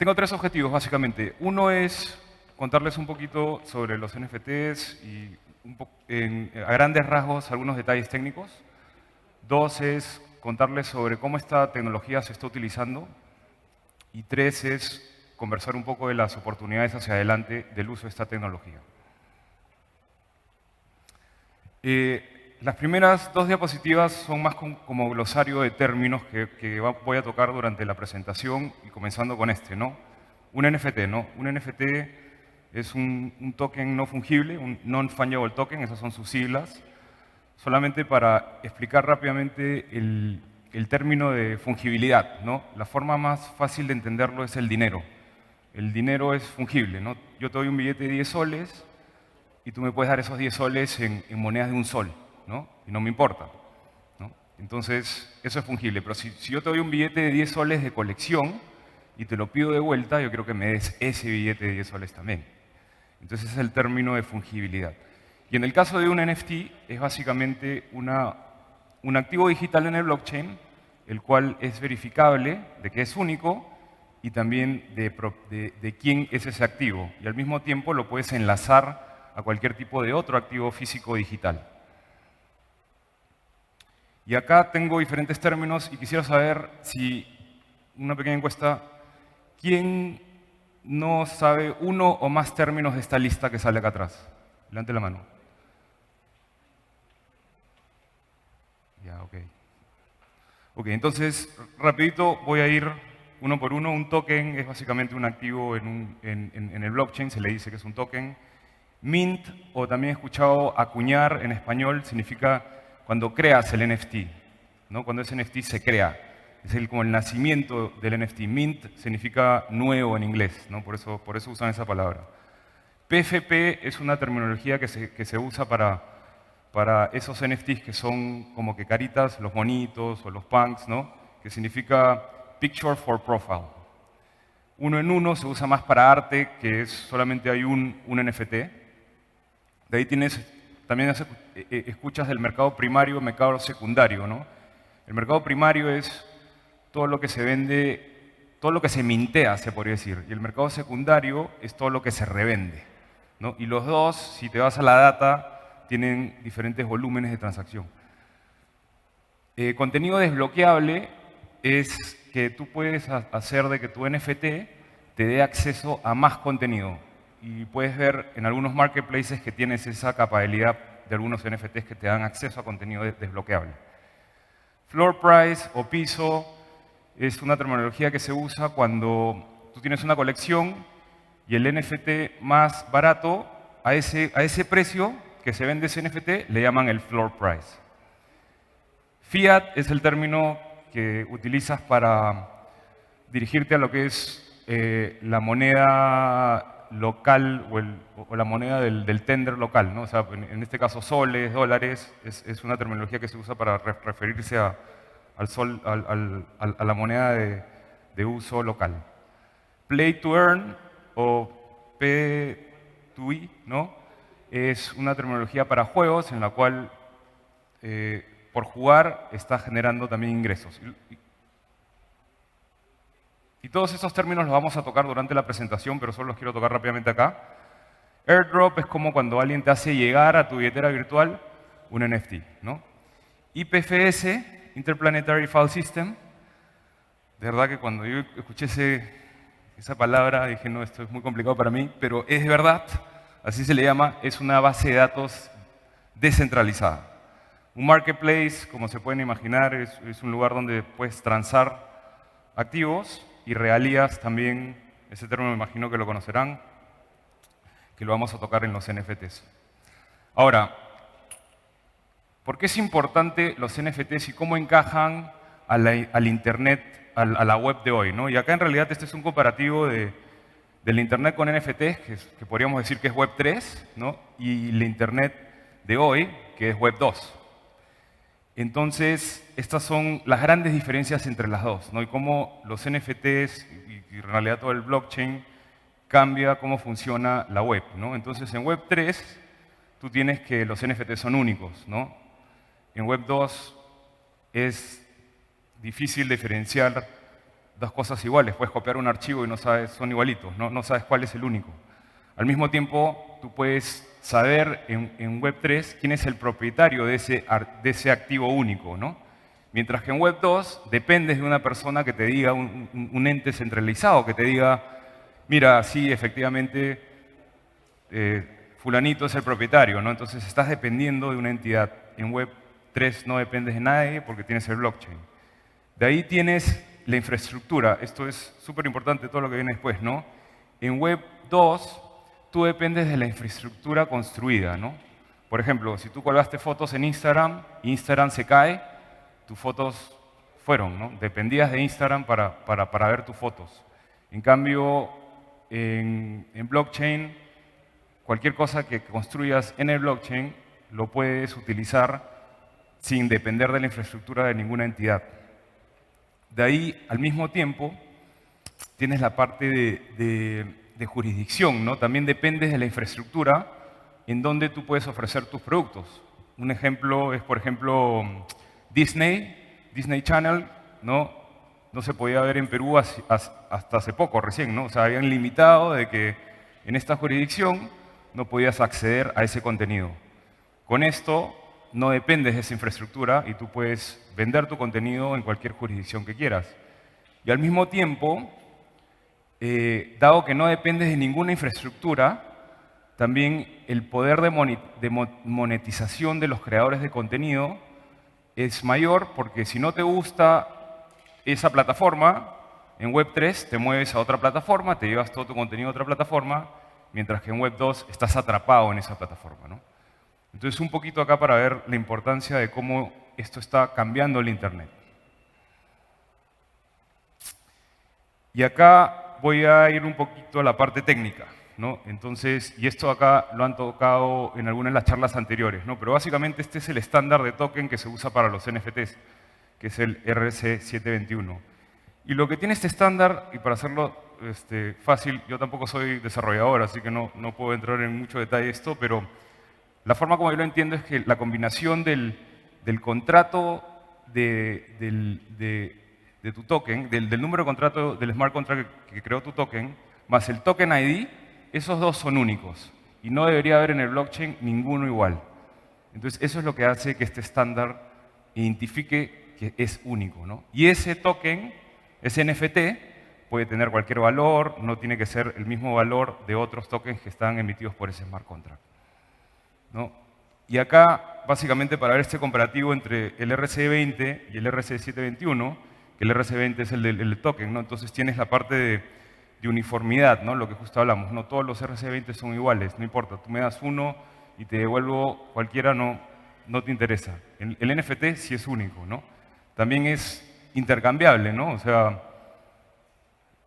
Tengo tres objetivos, básicamente. Uno es contarles un poquito sobre los NFTs y a grandes rasgos algunos detalles técnicos. Dos es contarles sobre cómo esta tecnología se está utilizando. Y tres es conversar un poco de las oportunidades hacia adelante del uso de esta tecnología. Las primeras dos diapositivas son más como glosario de términos que voy a tocar durante la presentación y comenzando con este, ¿no? Un NFT, ¿no? Un NFT es un token no fungible, un non-fungible token, esas son sus siglas. Solamente para explicar rápidamente el término de fungibilidad, ¿no? La forma más fácil de entenderlo es el dinero. El dinero es fungible, ¿no? Yo te doy un billete de 10 soles y tú me puedes dar esos 10 soles en monedas de un sol, ¿no? Y no me importa, ¿no? Entonces, eso es fungible. Pero si yo te doy un billete de 10 soles de colección y te lo pido de vuelta, yo quiero que me des ese billete de 10 soles también. Entonces, ese es el término de fungibilidad. Y en el caso de un NFT, es básicamente un activo digital en el blockchain, el cual es verificable de que es único y también de quién es ese activo. Y al mismo tiempo lo puedes enlazar a cualquier tipo de otro activo físico digital. Y acá tengo diferentes términos y quisiera saber si, una pequeña encuesta, ¿quién no sabe uno o más términos de esta lista que sale acá atrás? Levante la mano. Ya, ok. Ok, entonces, rapidito voy a ir uno por uno. Un token es básicamente un activo en el blockchain, se le dice que es un token. Mint, o también he escuchado acuñar en español, significa cuando creas el NFT, ¿no? Cuando ese NFT se crea. Es como el nacimiento del NFT. Mint significa nuevo en inglés, ¿no? Por eso usan esa palabra. PFP es una terminología que se usa para esos NFTs que son como que caritas, los monitos o los punks, ¿no? Que significa Picture for Profile. Uno en uno se usa más para arte, que es solamente hay un NFT. De ahí también escuchas del mercado primario, mercado secundario, ¿no? El mercado primario es todo lo que se vende, todo lo que se mintea, se podría decir. Y el mercado secundario es todo lo que se revende, ¿no? Y los dos, si te vas a la data, tienen diferentes volúmenes de transacción. Contenido desbloqueable es que tú puedes hacer de que tu NFT te dé acceso a más contenido. Y puedes ver en algunos marketplaces que tienes esa capacidad de algunos NFTs que te dan acceso a contenido desbloqueable. Floor price o piso es una terminología que se usa cuando tú tienes una colección y el NFT más barato, a ese precio que se vende ese NFT, le llaman el floor price. Fiat es el término que utilizas para dirigirte a lo que es la moneda local o la moneda del tender local, ¿no? O sea, en este caso soles, dólares, es una terminología que se usa para referirse a la moneda de uso local. Play to earn o P2E, ¿no? Es una terminología para juegos en la cual por jugar estás generando también ingresos. Y todos esos términos los vamos a tocar durante la presentación, pero solo los quiero tocar rápidamente acá. Airdrop es como cuando alguien te hace llegar a tu billetera virtual un NFT, ¿no? IPFS, Interplanetary File System. De verdad que cuando yo escuché esa palabra dije, no, esto es muy complicado para mí, pero es de verdad, así se le llama, es una base de datos descentralizada. Un marketplace, como se pueden imaginar, es un lugar donde puedes transar activos y regalías también, ese término me imagino que lo conocerán, que lo vamos a tocar en los NFTs. Ahora, ¿por qué es importante los NFTs y cómo encajan al Internet, a la web de hoy, ¿no? Y acá en realidad este es un comparativo del Internet con NFTs, que podríamos decir que es Web 3, ¿no? Y el Internet de hoy, que es Web 2. Entonces, estas son las grandes diferencias entre las dos, ¿no? Y cómo los NFTs y en realidad todo el blockchain cambia cómo funciona la web, ¿no? Entonces, en Web 3, tú tienes que los NFTs son únicos, ¿no? En Web 2 es difícil diferenciar dos cosas iguales. Puedes copiar un archivo y no sabes, son igualitos, no sabes cuál es el único. Al mismo tiempo, tú puedes saber en Web3 quién es el propietario de ese activo único, ¿no? Mientras que en Web2 dependes de una persona que te diga, un ente centralizado, que te diga, mira, sí, efectivamente, fulanito es el propietario, ¿no? Entonces estás dependiendo de una entidad. En Web3 no dependes de nadie porque tienes el blockchain. De ahí tienes la infraestructura. Esto es súper importante, todo lo que viene después, ¿no? En Web2 tú dependes de la infraestructura construida, ¿no? Por ejemplo, si tú colgaste fotos en Instagram, Instagram se cae, tus fotos fueron, ¿no? Dependías de Instagram para ver tus fotos. En cambio, en blockchain, cualquier cosa que construyas en el blockchain lo puedes utilizar sin depender de la infraestructura de ninguna entidad. De ahí, al mismo tiempo, tienes la parte de jurisdicción, ¿no? También dependes de la infraestructura en donde tú puedes ofrecer tus productos. Un ejemplo es, por ejemplo, Disney Channel, no se podía ver en Perú hasta hace poco, recién, ¿no? O sea, habían limitado de que en esta jurisdicción no podías acceder a ese contenido. Con esto no dependes de esa infraestructura y tú puedes vender tu contenido en cualquier jurisdicción que quieras. Y al mismo tiempo, dado que no dependes de ninguna infraestructura, también el poder de monetización de los creadores de contenido es mayor porque si no te gusta esa plataforma, en Web3 te mueves a otra plataforma, te llevas todo tu contenido a otra plataforma, mientras que en Web2 estás atrapado en esa plataforma, ¿no? Entonces, un poquito acá para ver la importancia de cómo esto está cambiando el Internet. Y acá voy a ir un poquito a la parte técnica, ¿no? Entonces, y esto acá lo han tocado en algunas de las charlas anteriores, ¿no? Pero básicamente este es el estándar de token que se usa para los NFTs, que es el RC721. Y lo que tiene este estándar, y para hacerlo fácil, yo tampoco soy desarrollador, así que no puedo entrar en mucho detalle esto, pero la forma como yo lo entiendo es que la combinación del contrato de tu token, del número de contrato del smart contract que creó tu token, más el token ID, esos dos son únicos. Y no debería haber en el blockchain ninguno igual. Entonces, eso es lo que hace que este estándar identifique que es único, ¿no? Y ese token, ese NFT, puede tener cualquier valor, no tiene que ser el mismo valor de otros tokens que están emitidos por ese smart contract, ¿no? Y acá, básicamente, para ver este comparativo entre el RC20 y el RC721, que el RC20 es el del token, ¿no? Entonces tienes la parte de uniformidad, ¿no? Lo que justo hablamos, no todos los RC20 son iguales, no importa, tú me das uno y te devuelvo cualquiera, no te interesa. El NFT sí es único, ¿no? También es intercambiable, ¿no? O sea,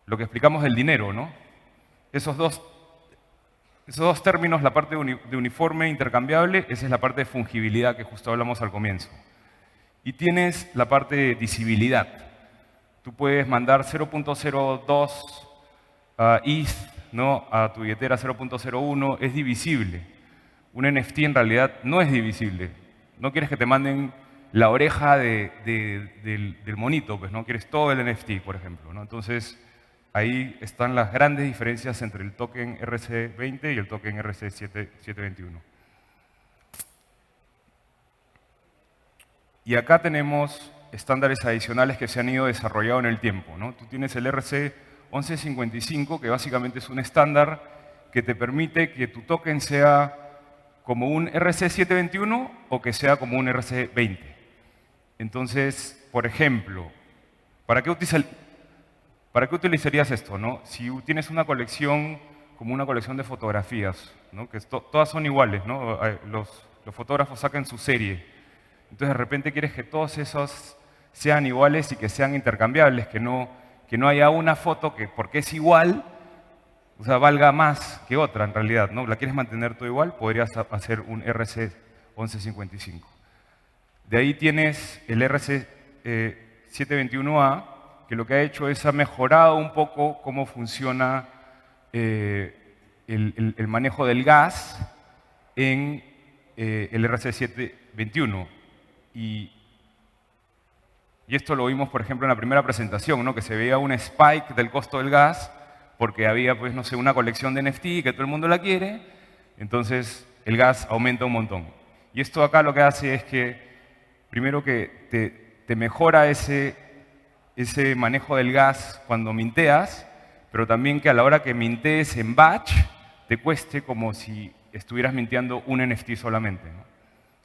lo que explicamos del dinero, ¿no? Esos dos términos, la parte de uniforme e intercambiable, esa es la parte de fungibilidad que justo hablamos al comienzo. Y tienes la parte de divisibilidad. Tú puedes mandar 0.02 ETH, ¿no? A tu billetera 0.01, es divisible. Un NFT en realidad no es divisible. No quieres que te manden la oreja del monito, pues no quieres todo el NFT, por ejemplo, ¿no? Entonces, ahí están las grandes diferencias entre el token RC20 y el token RC721. Y acá tenemos estándares adicionales que se han ido desarrollando en el tiempo, ¿no? Tú tienes el RC1155, que básicamente es un estándar que te permite que tu token sea como un RC721 o que sea como un RC20. Entonces, por ejemplo, ¿para qué utilizarías esto, no? Si tienes una colección como una colección de fotografías, ¿no? Que todas son iguales, ¿no? Los fotógrafos sacan su serie. Entonces, de repente quieres que todos esos sean iguales y que sean intercambiables, que no haya una foto que, porque es igual, o sea, valga más que otra en realidad, ¿no? La quieres mantener todo igual, podrías hacer un RC1155. De ahí tienes el RC721A, que lo que ha hecho es ha mejorado un poco cómo funciona el manejo del gas en el RC721. Y Y esto lo vimos, por ejemplo, en la primera presentación, ¿no? Que se veía un spike del costo del gas porque había, pues, no sé, una colección de NFT que todo el mundo la quiere, entonces el gas aumenta un montón. Y esto acá lo que hace es que, primero que te mejora ese manejo del gas cuando minteas, pero también que a la hora que mintees en batch, te cueste como si estuvieras minteando un NFT solamente, ¿no?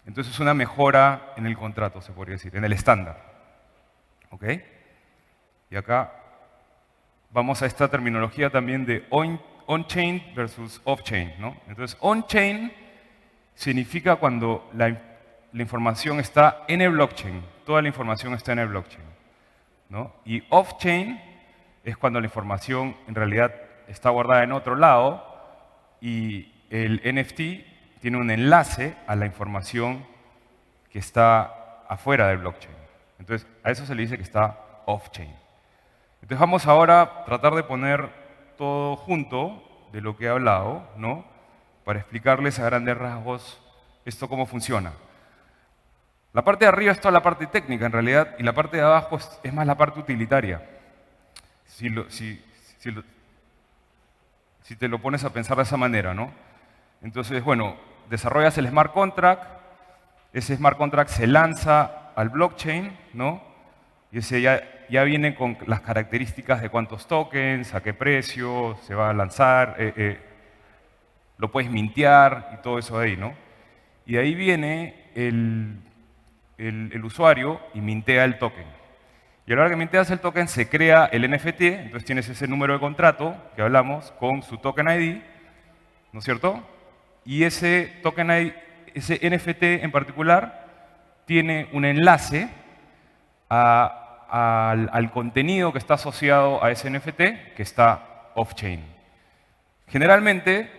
Entonces es una mejora en el contrato, se podría decir, en el estándar. ¿Ok? Y acá vamos a esta terminología también de on-chain versus off-chain, ¿no? Entonces, on-chain significa cuando la información está en el blockchain, toda la información está en el blockchain, ¿no? Y off-chain es cuando la información en realidad está guardada en otro lado y el NFT tiene un enlace a la información que está afuera del blockchain. Entonces, a eso se le dice que está off-chain. Entonces, vamos ahora a tratar de poner todo junto de lo que he hablado, ¿no? Para explicarles a grandes rasgos esto cómo funciona. La parte de arriba es toda la parte técnica, en realidad, y la parte de abajo es más la parte utilitaria. Si te lo pones a pensar de esa manera, ¿no? Entonces, bueno, desarrollas el smart contract, ese smart contract se lanza al blockchain, ¿no? Y ese ya viene con las características de cuántos tokens, a qué precio, se va a lanzar, lo puedes mintear y todo eso de ahí, ¿no? Y de ahí viene el usuario y mintea el token. Y a la hora que minteas el token se crea el NFT, entonces tienes ese número de contrato que hablamos con su token ID, ¿no es cierto? Y ese token ID, ese NFT en particular, tiene un enlace al contenido que está asociado a ese NFT que está off-chain. Generalmente,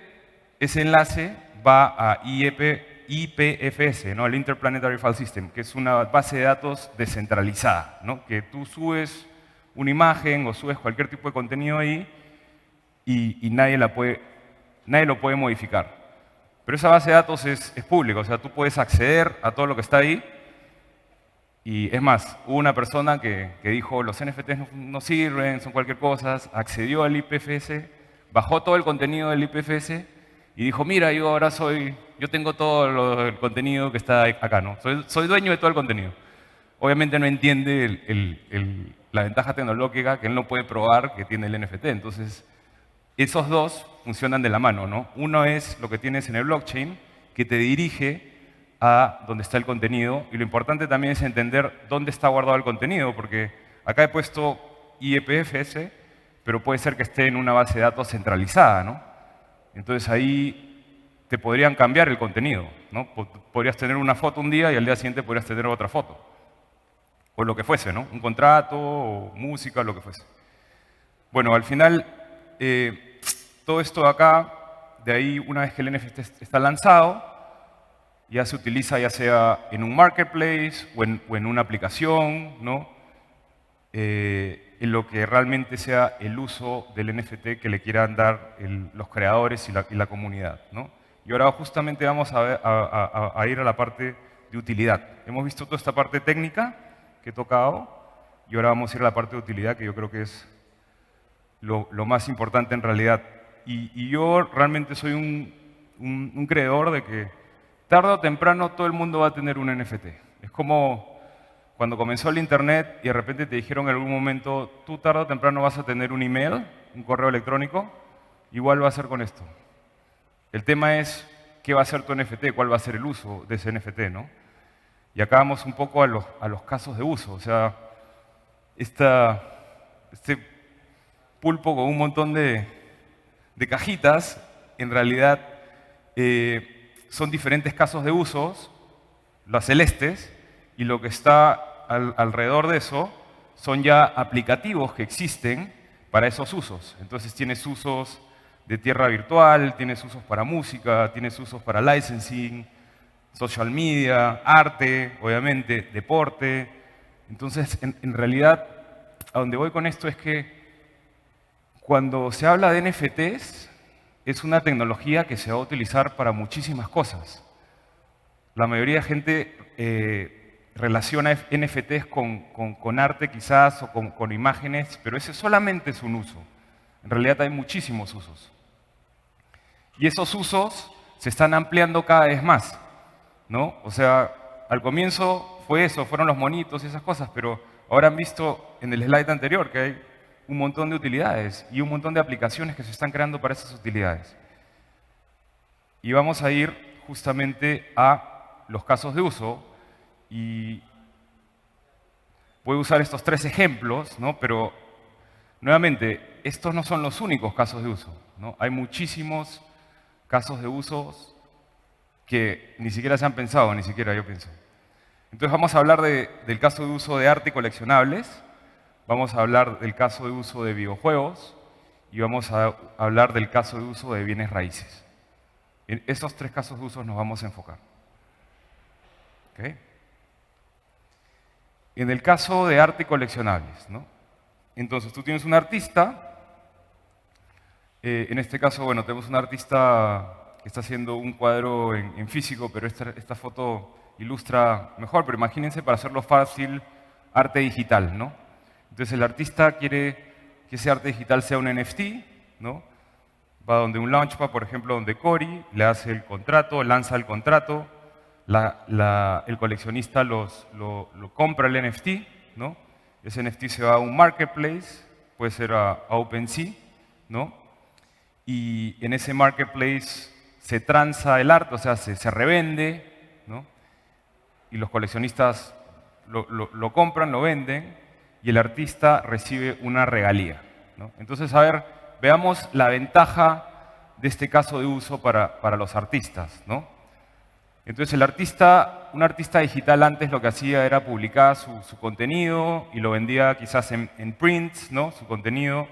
ese enlace va a IPFS, ¿no? El Interplanetary File System, que es una base de datos descentralizada, ¿no? Que tú subes una imagen o subes cualquier tipo de contenido ahí y nadie lo puede modificar. Pero esa base de datos es pública, o sea, tú puedes acceder a todo lo que está ahí. Y es más, hubo una persona que dijo, los NFTs no sirven, son cualquier cosa, accedió al IPFS, bajó todo el contenido del IPFS y dijo, mira, yo tengo todo el contenido que está acá, ¿no? Soy dueño de todo el contenido. Obviamente no entiende la ventaja tecnológica que él no puede probar que tiene el NFT. Entonces, esos dos funcionan de la mano, ¿no? Uno es lo que tienes en el blockchain, que te dirige a donde está el contenido. Y lo importante también es entender dónde está guardado el contenido, porque acá he puesto IPFS, pero puede ser que esté en una base de datos centralizada, ¿no? Entonces ahí te podrían cambiar el contenido, ¿no? Podrías tener una foto un día y al día siguiente podrías tener otra foto. O lo que fuese, ¿no? Un contrato, o música, lo que fuese. Bueno, al final, todo esto de acá, de ahí, una vez que el NFT está lanzado, ya se utiliza ya sea en un marketplace o en una aplicación, ¿no? En lo que realmente sea el uso del NFT que le quieran dar los creadores y la comunidad, ¿no? Y ahora justamente vamos a ir a la parte de utilidad. Hemos visto toda esta parte técnica que he tocado y ahora vamos a ir a la parte de utilidad que yo creo que es lo más importante en realidad. Y yo realmente soy un creedor de que tarde o temprano todo el mundo va a tener un NFT. Es como cuando comenzó el Internet y de repente te dijeron en algún momento, tú tarde o temprano vas a tener un email, un correo electrónico, igual va a ser con esto. El tema es qué va a ser tu NFT, cuál va a ser el uso de ese NFT, ¿no? Y acá vamos un poco a los casos de uso. O sea, este pulpo con un montón de cajitas, en realidad son diferentes casos de usos, las celestes, y lo que está alrededor de eso son ya aplicativos que existen para esos usos. Entonces tienes usos de tierra virtual, tienes usos para música, tienes usos para licensing, social media, arte, obviamente, deporte. Entonces, en realidad, a donde voy con esto es que cuando se habla de NFTs, es una tecnología que se va a utilizar para muchísimas cosas. La mayoría de gente relaciona NFTs con arte quizás o con imágenes, pero ese solamente es un uso. En realidad hay muchísimos usos. Y esos usos se están ampliando cada vez más, ¿no? O sea, al comienzo fue eso, fueron los monitos y esas cosas, pero ahora han visto en el slide anterior que hay un montón de utilidades y un montón de aplicaciones que se están creando para esas utilidades. Y vamos a ir justamente a los casos de uso y voy a usar estos 3 ejemplos, ¿no? Pero nuevamente, estos no son los únicos casos de uso, ¿no? Hay muchísimos casos de usos que ni siquiera se han pensado, ni siquiera yo pienso. Entonces vamos a hablar del caso de uso de arte y coleccionables, vamos a hablar del caso de uso de videojuegos y vamos a hablar del caso de uso de bienes raíces. En esos 3 casos de uso nos vamos a enfocar. ¿Okay? En el caso de arte y coleccionables, ¿no? Entonces tú tienes un artista, en este caso, bueno, tenemos un artista que está haciendo un cuadro en físico, pero esta foto ilustra mejor, pero imagínense para hacerlo fácil, arte digital, ¿no? Entonces el artista quiere que ese arte digital sea un NFT, ¿no? Va donde un Launchpad, por ejemplo, donde Cory, le hace el contrato, lanza el contrato, el coleccionista lo compra el NFT, ¿no? Ese NFT se va a un marketplace, puede ser a OpenSea, ¿no? Y en ese marketplace se transa el arte, o sea, se revende, ¿no? Y los coleccionistas lo compran, lo venden, y el artista recibe una regalía, ¿no? Entonces, a ver, veamos la ventaja de este caso de uso para los artistas, ¿no? Entonces, un artista digital antes lo que hacía era publicar su contenido y lo vendía quizás en prints, ¿no? Su contenido.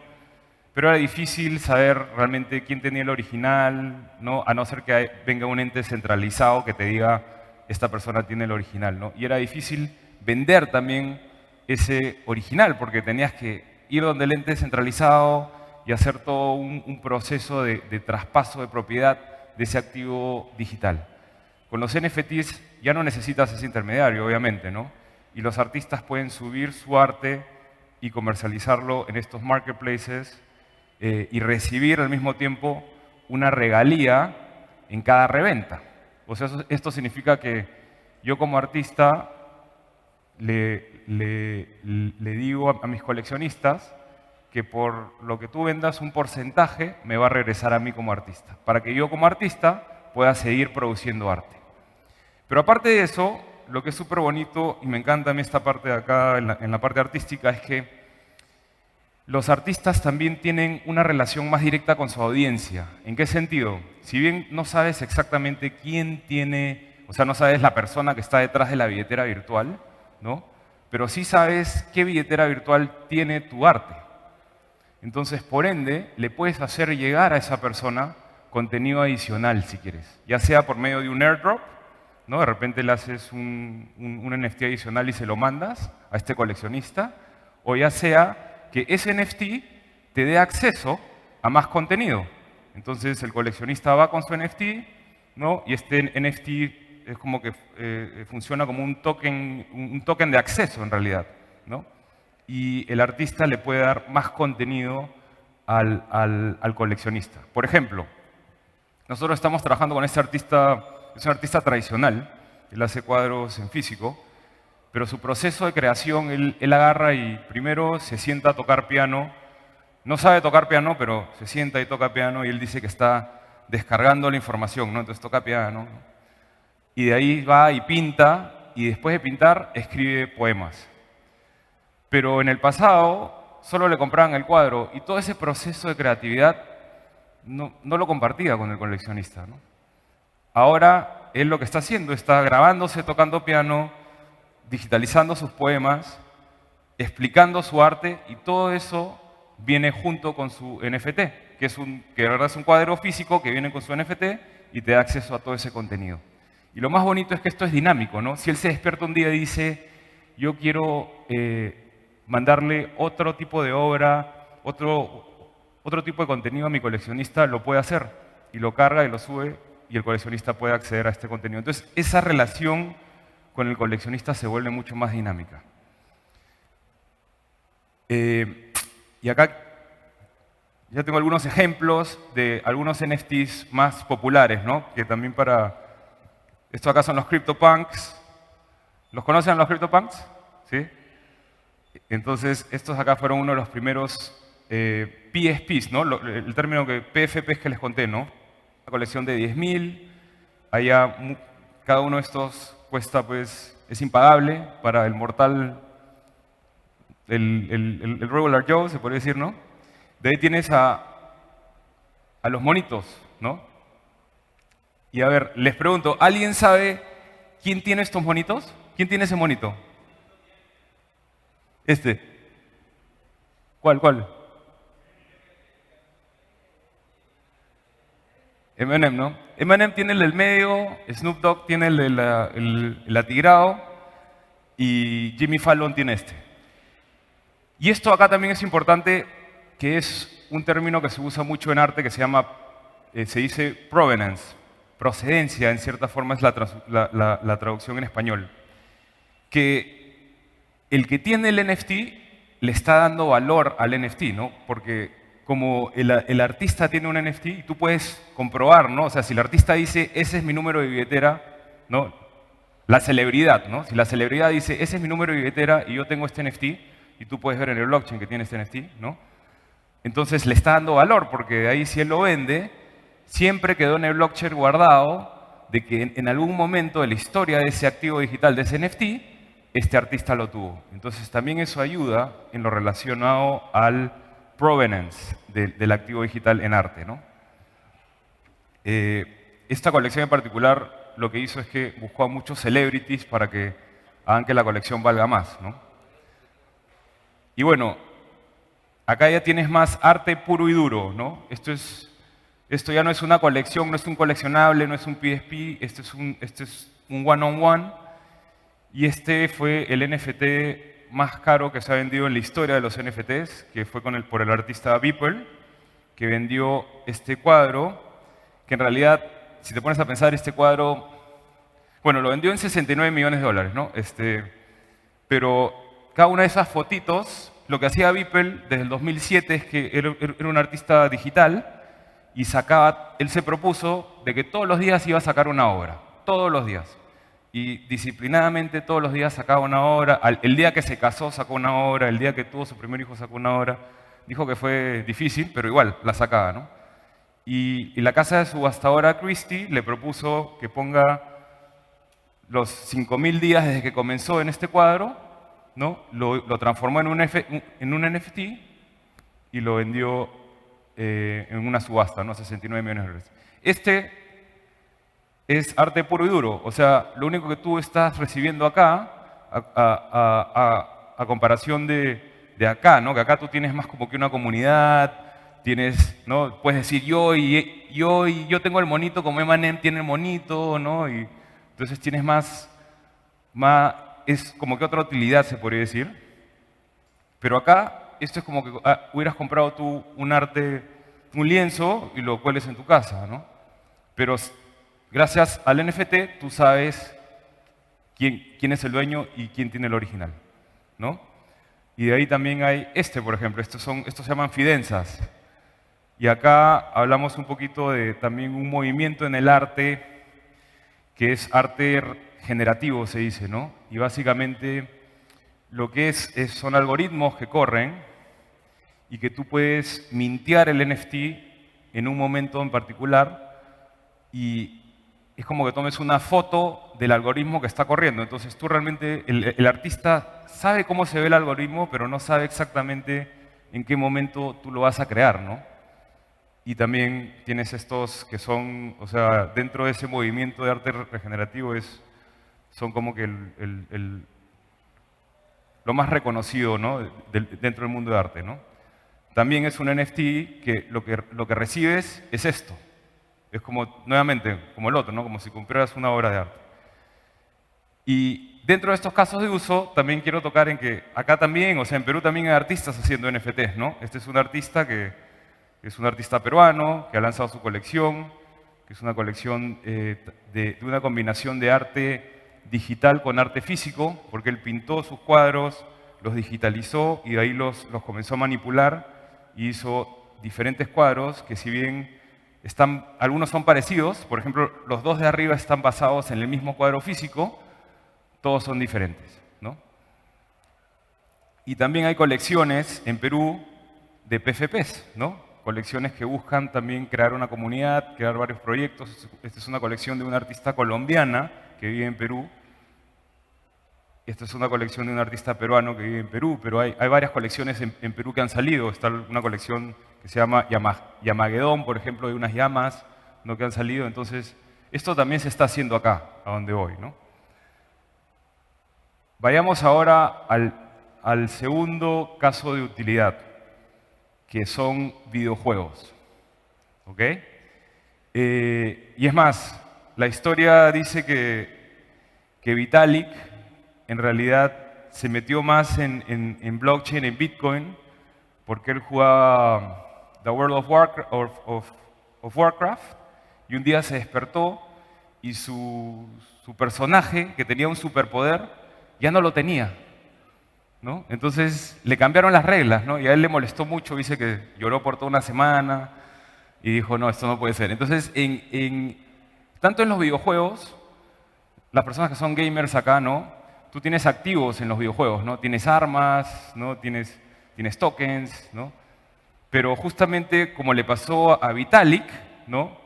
Pero era difícil saber realmente quién tenía el original, ¿no? A no ser que venga un ente centralizado que te diga, esta persona tiene el original, ¿no? Y era difícil vender también ese original, porque tenías que ir donde el ente centralizado y hacer todo un proceso de traspaso de propiedad de ese activo digital. Con los NFTs ya no necesitas ese intermediario, obviamente, ¿no? Y los artistas pueden subir su arte y comercializarlo en estos marketplaces y recibir al mismo tiempo una regalía en cada reventa. O sea, esto significa que yo como artista le digo a mis coleccionistas que por lo que tú vendas un porcentaje me va a regresar a mí como artista, para que yo como artista pueda seguir produciendo arte. Pero aparte de eso, lo que es súper bonito, y me encanta a mí esta parte de acá, en la parte artística, es que los artistas también tienen una relación más directa con su audiencia. ¿En qué sentido? Si bien no sabes exactamente quién tiene, o sea, no sabes la persona que está detrás de la billetera virtual, ¿no? Pero sí sabes qué billetera virtual tiene tu arte. Entonces, por ende, le puedes hacer llegar a esa persona contenido adicional, si quieres. Ya sea por medio de un airdrop, ¿no? De repente le haces un NFT adicional y se lo mandas a este coleccionista, o ya sea que ese NFT te dé acceso a más contenido. Entonces el coleccionista va con su NFT, ¿no? Y este NFT es como que funciona como un token de acceso en realidad, ¿no? Y el artista le puede dar más contenido al coleccionista. Por ejemplo, nosotros estamos trabajando con este artista, es un artista tradicional, él hace cuadros en físico, pero su proceso de creación, él agarra y primero se sienta a tocar piano. No sabe tocar piano, pero se sienta y toca piano y él dice que está descargando la información, ¿no? Entonces toca piano. Y de ahí va y pinta, y después de pintar escribe poemas. Pero en el pasado solo le compraban el cuadro y todo ese proceso de creatividad no lo compartía con el coleccionista, ¿no? Ahora él lo que está haciendo está grabándose tocando piano, digitalizando sus poemas, explicando su arte y todo eso viene junto con su NFT, que de verdad es un cuadro físico que viene con su NFT y te da acceso a todo ese contenido. Y lo más bonito es que esto es dinámico, ¿no? Si él se despierta un día y dice, yo quiero mandarle otro tipo de obra, otro tipo de contenido a mi coleccionista, lo puede hacer y lo carga y lo sube y el coleccionista puede acceder a este contenido. Entonces, esa relación con el coleccionista se vuelve mucho más dinámica. Y acá ya tengo algunos ejemplos de algunos NFTs más populares, ¿no? Que también para... Estos acá son los CryptoPunks. ¿Los conocen los CryptoPunks? ¿Sí? Entonces, estos acá fueron uno de los primeros PSPs, ¿no? El término que PFPs que les conté, ¿no? Una colección de 10.000. Allá, cada uno de estos cuesta, pues, es impagable para el mortal, el regular Joe, se podría decir, ¿no? De ahí tienes a los monitos, ¿no? Y a ver, les pregunto, ¿alguien sabe quién tiene estos monitos? ¿Quién tiene ese monito? Este. ¿Cuál? Eminem, ¿no? Eminem tiene el del medio, Snoop Dogg tiene el atigrado y Jimmy Fallon tiene este. Y esto acá también es importante, que es un término que se usa mucho en arte que se llama, se dice provenance, procedencia, en cierta forma es la traducción en español. Que el que tiene el NFT le está dando valor al NFT, ¿no? Porque como el artista tiene un NFT, y tú puedes comprobar, ¿no? O sea, si el artista dice, ese es mi número de billetera, ¿no? La celebridad, ¿no? Si la celebridad dice, ese es mi número de billetera y yo tengo este NFT, y tú puedes ver en el blockchain que tiene este NFT, ¿no? Entonces le está dando valor, porque de ahí si él lo vende, siempre quedó en el blockchain guardado de que en algún momento de la historia de ese activo digital, de ese NFT, este artista lo tuvo. Entonces también eso ayuda en lo relacionado al provenance del activo digital en arte, ¿no? Esta colección en particular lo que hizo es que buscó a muchos celebrities para que hagan que la colección valga más, ¿no? Y bueno, acá ya tienes más arte puro y duro, ¿no? Esto ya no es una colección, no es un coleccionable, no es un PSP, este es un one-on-one. Y este fue el NFT más caro que se ha vendido en la historia de los NFTs, que fue por el artista Beeple, que vendió este cuadro, que en realidad, si te pones a pensar, este cuadro, bueno, lo vendió en 69 millones de dólares, ¿no? Pero cada una de esas fotitos, lo que hacía Beeple desde el 2007 es que era un artista digital y él se propuso de que todos los días iba a sacar una obra, todos los días. Y disciplinadamente todos los días sacaba una obra. El día que se casó sacó una obra, el día que tuvo su primer hijo sacó una obra. Dijo que fue difícil, pero igual la sacaba, ¿no? Y la casa de subastadora Christie le propuso que ponga los 5.000 días desde que comenzó en este cuadro, ¿no? Lo transformó en un NFT y lo vendió en una subasta, ¿no? 69 millones de dólares. Este es arte puro y duro. O sea, lo único que tú estás recibiendo acá, a comparación de acá, ¿no? Que acá tú tienes más como que una comunidad, ¿no? Puedes decir yo tengo el monito como Eminem tiene el monito, ¿no? Y entonces tienes es como que otra utilidad, se podría decir. Pero acá, esto es como que hubieras comprado tú un lienzo y lo cueles en tu casa, ¿no? Pero gracias al NFT, tú sabes quién es el dueño y quién tiene el original, ¿no? Y de ahí también hay por ejemplo, estos se llaman fidenzas. Y acá hablamos un poquito de también un movimiento en el arte, que es arte generativo, se dice, ¿no? Y básicamente lo que son algoritmos que corren y que tú puedes mintear el NFT en un momento en particular y es como que tomes una foto del algoritmo que está corriendo. Entonces tú realmente, el artista sabe cómo se ve el algoritmo, pero no sabe exactamente en qué momento tú lo vas a crear, ¿no? Y también tienes estos que son, o sea, dentro de ese movimiento de arte regenerativo son como que lo más reconocido, ¿no? Dentro del mundo de arte, ¿no? También es un NFT que lo que recibes es esto. Es como, nuevamente, como el otro, ¿no? Como si compraras una obra de arte. Y dentro de estos casos de uso, también quiero tocar en que acá también, o sea, en Perú también hay artistas haciendo NFTs, ¿no? Este es un artista que es un artista peruano, que ha lanzado su colección, que es una colección de una combinación de arte digital con arte físico, porque él pintó sus cuadros, los digitalizó y de ahí los comenzó a manipular y hizo diferentes cuadros que si bien algunos son parecidos, por ejemplo, los dos de arriba están basados en el mismo cuadro físico, todos son diferentes, ¿no? Y también hay colecciones en Perú de PFPs, ¿no? Colecciones que buscan también crear una comunidad, crear varios proyectos. Esta es una colección de una artista colombiana que vive en Perú. Esta es una colección de un artista peruano que vive en Perú, pero hay varias colecciones en Perú que han salido. Está una colección que se llama Yamagedón, por ejemplo, de unas llamas, ¿no?, que han salido. Entonces, esto también se está haciendo acá, a donde voy, ¿no? Vayamos ahora al segundo caso de utilidad, que son videojuegos. ¿Ok? Y es más, la historia dice que Vitalik en realidad se metió más en blockchain, en Bitcoin, porque él jugaba The World of Warcraft y un día se despertó y su personaje, que tenía un superpoder, ya no lo tenía, ¿no? Entonces le cambiaron las reglas, ¿no? Y a él le molestó mucho, dice que lloró por toda una semana y dijo, no, esto no puede ser. Entonces, tanto en los videojuegos, las personas que son gamers acá, ¿no?, tú tienes activos en los videojuegos, ¿no? Tienes armas, ¿no? Tienes tokens, ¿no? Pero justamente como le pasó a Vitalik, ¿no?,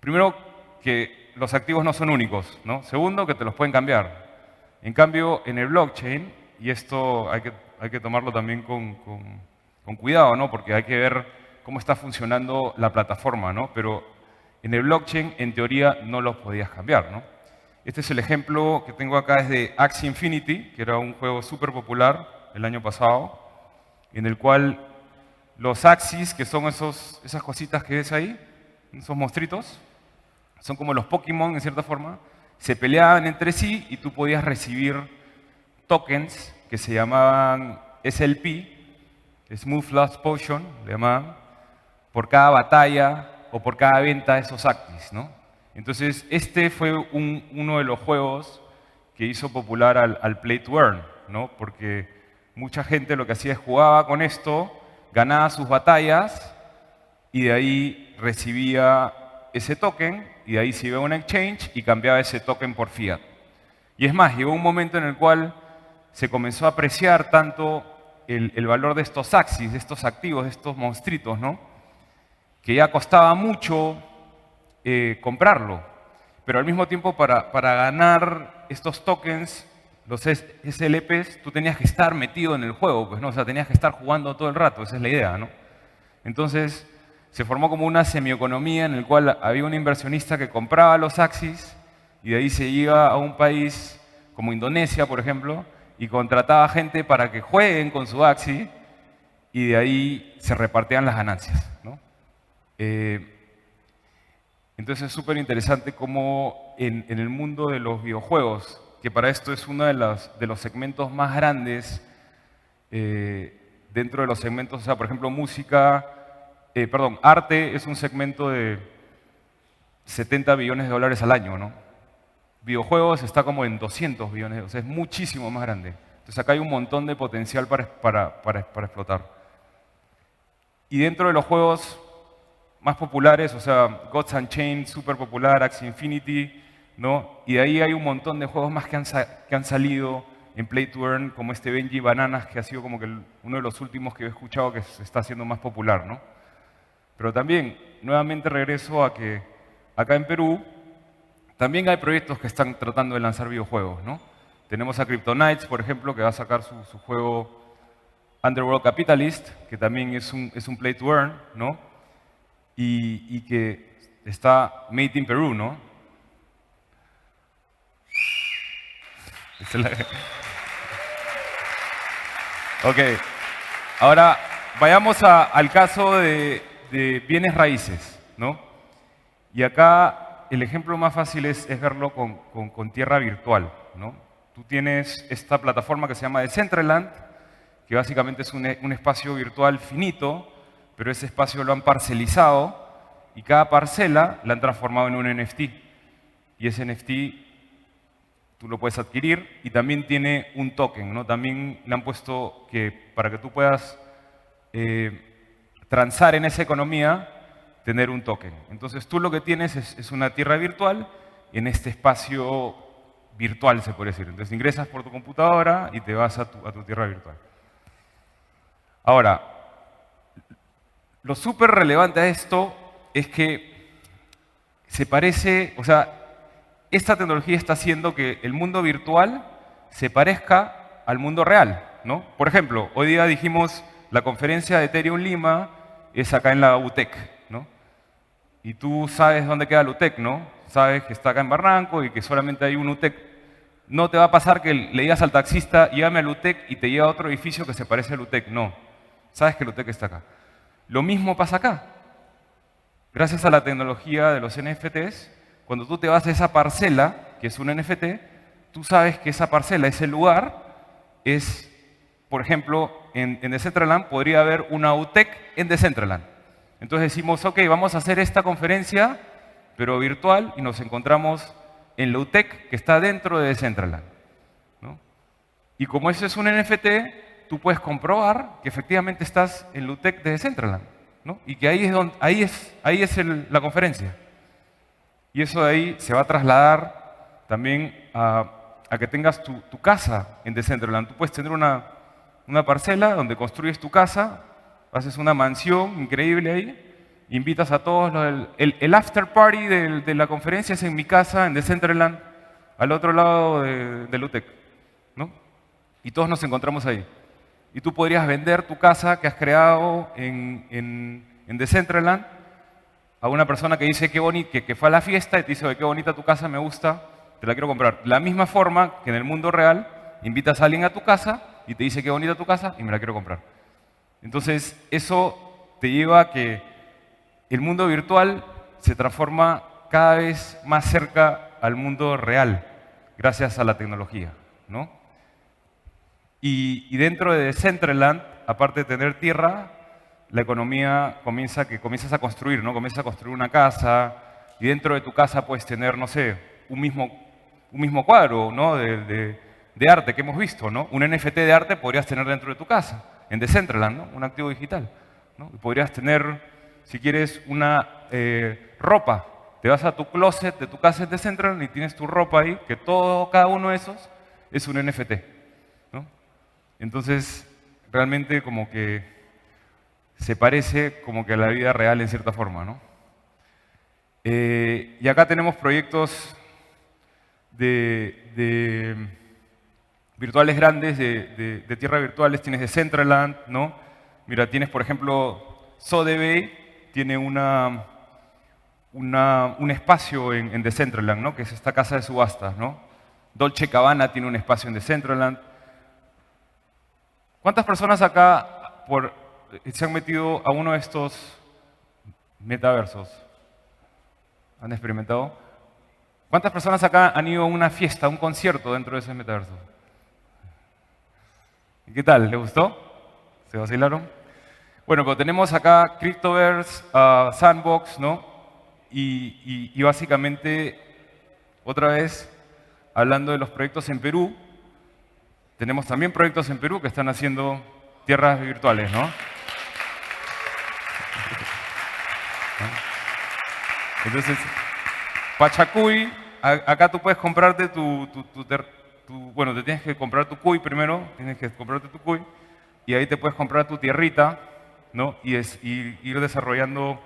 primero que los activos no son únicos, ¿no? Segundo, que te los pueden cambiar. En cambio, en el blockchain, y esto hay que tomarlo también con cuidado, ¿no?, porque hay que ver cómo está funcionando la plataforma, ¿no? Pero en el blockchain, en teoría, no los podías cambiar, ¿no? Este es el ejemplo que tengo acá, es de Axie Infinity, que era un juego súper popular el año pasado, en el cual los Axies, que son esas cositas que ves ahí, esos monstruitos, son como los Pokémon en cierta forma, se peleaban entre sí y tú podías recibir tokens que se llamaban SLP, Smooth Loss Potion, le llamaban, por cada batalla o por cada venta de esos Axies, ¿no? Entonces, este fue uno de los juegos que hizo popular al Play to Earn, ¿no? Porque mucha gente lo que hacía es jugaba con esto, ganaba sus batallas y de ahí recibía ese token y de ahí se iba a un exchange y cambiaba ese token por fiat. Y es más, llegó un momento en el cual se comenzó a apreciar tanto el valor de estos Axies, de estos activos, de estos monstruitos, ¿no?, que ya costaba mucho comprarlo. Pero al mismo tiempo, para ganar estos tokens, los SLPs, tú tenías que estar metido en el juego, pues, ¿no? O sea, tenías que estar jugando todo el rato, esa es la idea, ¿no? Entonces, se formó como una semieconomía en el cual había un inversionista que compraba los Axies y de ahí se iba a un país como Indonesia, por ejemplo, y contrataba gente para que jueguen con su Axie y de ahí se repartían las ganancias, ¿no? Entonces es súper interesante cómo en el mundo de los videojuegos, que para esto es uno de los segmentos más grandes, dentro de los segmentos, o sea, por ejemplo, arte es un segmento de 70 billones de dólares al año, ¿no? Videojuegos está como en 200 billones, o sea, es muchísimo más grande. Entonces acá hay un montón de potencial para explotar. Y dentro de los juegos más populares, o sea, Gods Unchained, súper popular, Axie Infinity, ¿no? Y de ahí hay un montón de juegos más que han salido en Play to Earn, como este Benji Bananas, que ha sido como que uno de los últimos que he escuchado que se está haciendo más popular, ¿no? Pero también, nuevamente regreso a que acá en Perú también hay proyectos que están tratando de lanzar videojuegos, ¿no? Tenemos a Kryptonites, por ejemplo, que va a sacar su juego Underworld Capitalist, que también es un Play to Earn, ¿no? Y que está Made in Perú, ¿no? Ok, ahora vayamos al caso de bienes raíces, ¿no? Y acá el ejemplo más fácil es verlo con tierra virtual, ¿no? Tú tienes esta plataforma que se llama Decentraland, que básicamente es un espacio virtual finito, pero ese espacio lo han parcelizado y cada parcela la han transformado en un NFT. Y ese NFT tú lo puedes adquirir y también tiene un token, ¿no? También le han puesto que para que tú puedas transar en esa economía, tener un token. Entonces tú lo que tienes es una tierra virtual en este espacio virtual, se puede decir. Entonces ingresas por tu computadora y te vas a tu tierra virtual. Ahora, lo súper relevante a esto es que se parece, o sea, esta tecnología está haciendo que el mundo virtual se parezca al mundo real, ¿no? Por ejemplo, hoy día dijimos la conferencia de Ethereum Lima es acá en la UTEC, ¿no? Y tú sabes dónde queda la UTEC, ¿no? Sabes que está acá en Barranco y que solamente hay un UTEC. No te va a pasar que le digas al taxista, llévame al UTEC y te lleva a otro edificio que se parece al UTEC. No, sabes que el UTEC está acá. Lo mismo pasa acá. Gracias a la tecnología de los NFTs, cuando tú te vas a esa parcela, que es un NFT, tú sabes que esa parcela, ese lugar, es, por ejemplo, en Decentraland podría haber una UTEC en Decentraland. Entonces decimos, ok, vamos a hacer esta conferencia, pero virtual, y nos encontramos en la UTEC que está dentro de Decentraland, ¿no? Y como eso es un NFT, tú puedes comprobar que efectivamente estás en la UTEC de Decentraland, ¿no? Y que ahí es la conferencia. Y eso de ahí se va a trasladar también a que tengas tu casa en Decentraland. Tú puedes tener una parcela donde construyes tu casa, haces una mansión increíble ahí, invitas a todos. El after party de la conferencia es en mi casa, en Decentraland, al otro lado de UTEC, ¿no? Y todos nos encontramos ahí. Y tú podrías vender tu casa que has creado en Decentraland a una persona que dice que fue a la fiesta y te dice, oye, qué bonita tu casa, me gusta, te la quiero comprar. De la misma forma que en el mundo real, invitas a alguien a tu casa y te dice, qué bonita tu casa y me la quiero comprar. Entonces, eso te lleva a que el mundo virtual se transforma cada vez más cerca al mundo real, gracias a la tecnología, ¿no? Y dentro de Decentraland, aparte de tener tierra, la economía comienzas a construir, ¿no? Comienzas a construir una casa y dentro de tu casa puedes tener, no sé, un mismo cuadro, ¿no? de arte que hemos visto, ¿no? Un NFT de arte podrías tener dentro de tu casa, en Decentraland, ¿no? Un activo digital, ¿no? Y podrías tener, si quieres, una ropa. Te vas a tu closet de tu casa en Decentraland y tienes tu ropa ahí, que cada uno de esos es un NFT, ¿no? Entonces, realmente como que se parece como que a la vida real en cierta forma, ¿no? Y acá tenemos proyectos virtuales grandes, de tierra virtuales. Tienes Decentraland, ¿no? Mira, tienes, por ejemplo, Sotheby's, tiene un espacio en Decentraland, ¿no? Que es esta casa de subastas, ¿no? Dolce Gabbana tiene un espacio en Decentraland. ¿Cuántas personas acá se han metido a uno de estos metaversos? ¿Han experimentado? ¿Cuántas personas acá han ido a una fiesta, a un concierto dentro de ese metaverso? ¿Y qué tal? ¿Les gustó? ¿Se vacilaron? Bueno, pero tenemos acá Cryptoverse, Sandbox, ¿no? Y básicamente, otra vez, hablando de los proyectos en Perú, tenemos también proyectos en Perú que están haciendo tierras virtuales, ¿no? Entonces, Pachacuy, acá tú puedes comprarte bueno, te tienes que comprar tu cuy primero, tienes que comprarte tu cuy, y ahí te puedes comprar tu tierrita, ¿no? Y ir desarrollando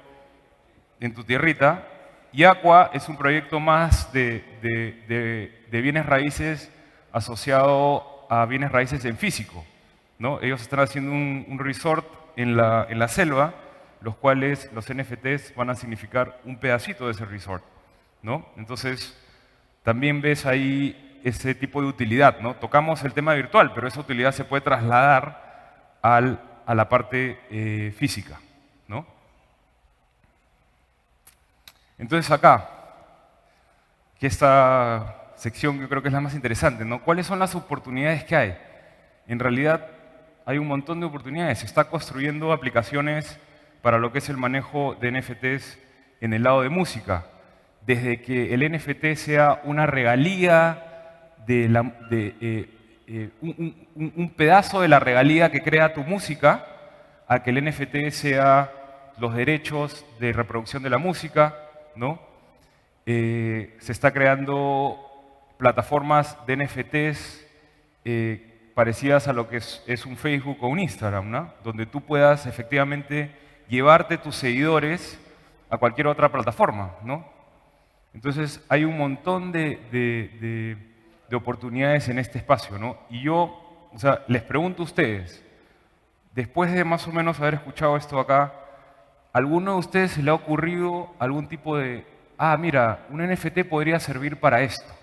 en tu tierrita. Y Aqua es un proyecto más de bienes raíces asociado a bienes raíces en físico, ¿no? Ellos están haciendo un resort en la selva, los cuales los NFTs van a significar un pedacito de ese resort, ¿no? Entonces, también ves ahí ese tipo de utilidad, ¿no? Tocamos el tema virtual, pero esa utilidad se puede trasladar a la parte física, ¿no? Entonces acá, que esta sección yo creo que es la más interesante, ¿no? ¿Cuáles son las oportunidades que hay? En realidad hay un montón de oportunidades. Se está construyendo aplicaciones para lo que es el manejo de NFTs en el lado de música. Desde que el NFT sea una regalía un pedazo de la regalía que crea tu música a que el NFT sea los derechos de reproducción de la música, ¿no? Se está creando plataformas de NFTs parecidas a lo que es un Facebook o un Instagram, ¿no? Donde tú puedas efectivamente llevarte tus seguidores a cualquier otra plataforma, ¿no? Entonces hay un montón de oportunidades en este espacio, ¿no? Y yo, o sea, les pregunto a ustedes, después de más o menos haber escuchado esto acá, ¿alguno de ustedes se le ha ocurrido algún tipo de, ah, mira, un NFT podría servir para esto?